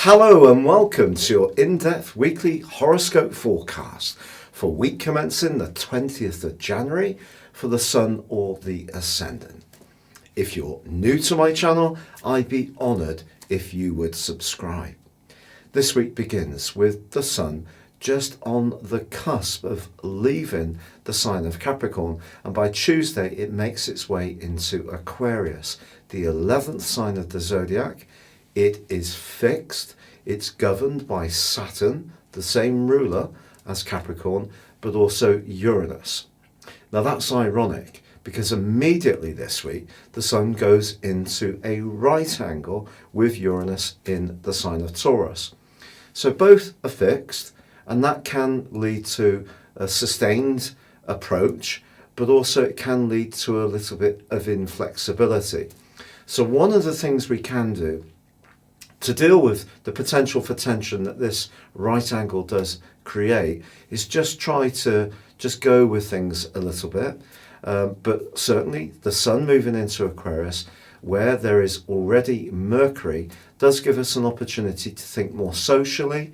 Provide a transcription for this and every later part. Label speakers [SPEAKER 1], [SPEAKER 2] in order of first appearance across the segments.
[SPEAKER 1] Hello and welcome to your in-depth weekly horoscope forecast for week commencing the 20th of January for the Sun or the Ascendant. If you're new to my channel, I'd be honoured if you would subscribe. This week begins with the Sun just on the cusp of leaving the sign of Capricorn, and by Tuesday it makes its way into Aquarius, the 11th sign of the Zodiac. It is fixed, it's governed by Saturn, the same ruler as Capricorn, but also Uranus. Now that's ironic because immediately this week the Sun goes into a right angle with Uranus in the sign of Taurus. So both are fixed, and that can lead to a sustained approach, but also it can lead to a little bit of inflexibility. So one of the things we can do to deal with the potential for tension that this right angle does create is just try to go with things a little bit. But certainly the Sun moving into Aquarius, where there is already Mercury, does give us an opportunity to think more socially,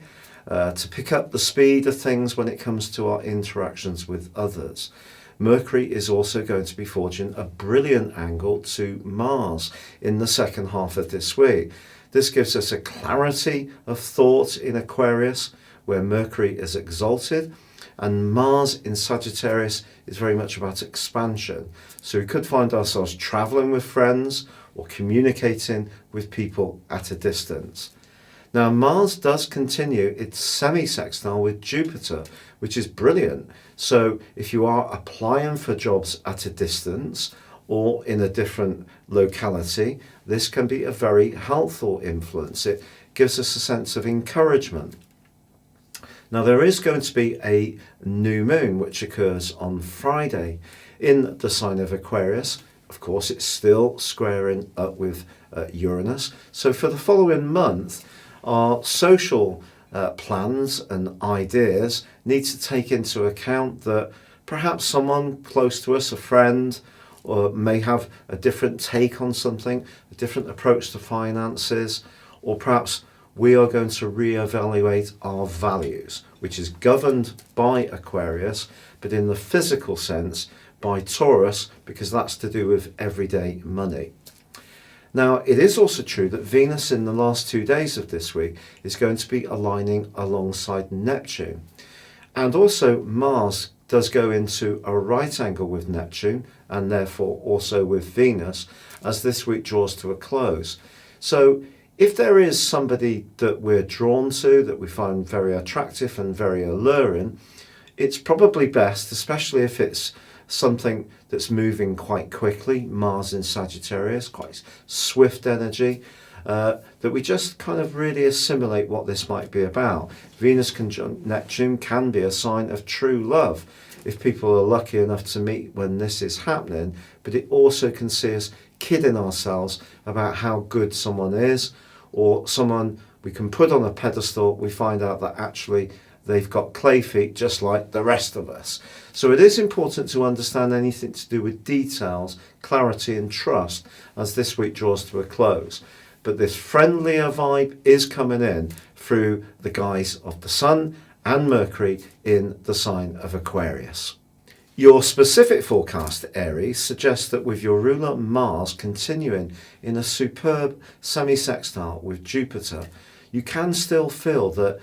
[SPEAKER 1] to pick up the speed of things when it comes to our interactions with others. Mercury is also going to be forging a brilliant angle to Mars in the second half of this week. This gives us a clarity of thought in Aquarius, where Mercury is exalted, and Mars in Sagittarius is very much about expansion. So we could find ourselves traveling with friends or communicating with people at a distance. Now, Mars does continue its semi-sextile with Jupiter, which is brilliant. So if you are applying for jobs at a distance or in a different locality, this can be a very helpful influence. It gives us a sense of encouragement. Now, there is going to be a new moon which occurs on Friday in the sign of Aquarius. Of course, it's still squaring up with Uranus. So for the following month, our social plans and ideas need to take into account that perhaps someone close to us, a friend, or may have a different take on something, a different approach to finances, or perhaps we are going to reevaluate our values, which is governed by Aquarius, but in the physical sense by Taurus, because that's to do with everyday money. Now, it is also true that Venus in the last 2 days of this week is going to be aligning alongside Neptune. And also Mars does go into a right angle with Neptune, and therefore also with Venus, as this week draws to a close. So if there is somebody that we're drawn to, that we find very attractive and very alluring, it's probably best, especially if it's something that's moving quite quickly, Mars in Sagittarius, quite swift energy, that we just kind of really assimilate what this might be about. Venus conjunct Neptune can be a sign of true love if people are lucky enough to meet when this is happening, but it also can see us kidding ourselves about how good someone is, or someone we can put on a pedestal, we find out that actually they've got clay feet just like the rest of us. So it is important to understand anything to do with details, clarity and trust as this week draws to a close. But this friendlier vibe is coming in through the guise of the Sun and Mercury in the sign of Aquarius. Your specific forecast, Aries, suggests that with your ruler Mars continuing in a superb semi-sextile with Jupiter, you can still feel that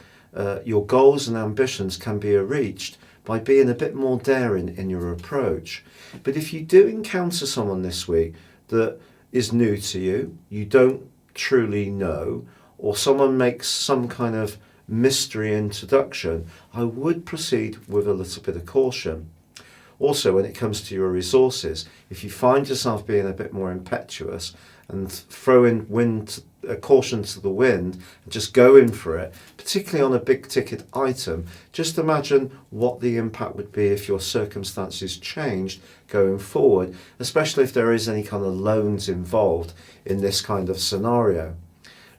[SPEAKER 1] your goals and ambitions can be reached by being a bit more daring in your approach. But if you do encounter someone this week that is new to you, you don't truly know, or someone makes some kind of mystery introduction, I would proceed with a little bit of caution. Also, when it comes to your resources, if you find yourself being a bit more impetuous and throwing caution to the wind and just going for it, particularly on a big ticket item, just imagine what the impact would be if your circumstances changed going forward, especially if there is any kind of loans involved in this kind of scenario.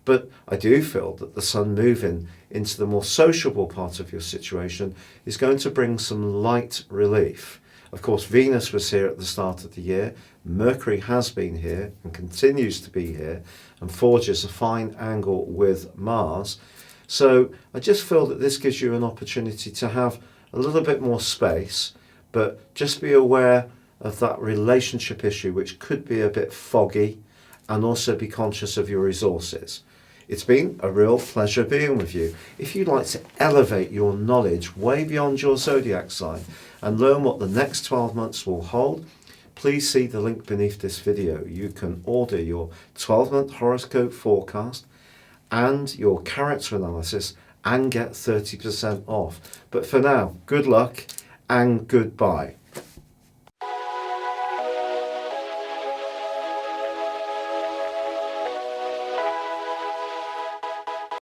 [SPEAKER 1] But I do feel that the Sun moving into the more sociable part of your situation is going to bring some light relief. Of course, Venus was here at the start of the year. Mercury has been here and continues to be here and forges a fine angle with Mars. So I just feel that this gives you an opportunity to have a little bit more space, but just be aware of that relationship issue, which could be a bit foggy, and also be conscious of your resources. It's been a real pleasure being with you. If you'd like to elevate your knowledge way beyond your zodiac sign and learn what the next 12 months will hold, please see the link beneath this video. You can order your 12-month horoscope forecast and your character analysis and get 30% off. But for now, good luck and goodbye.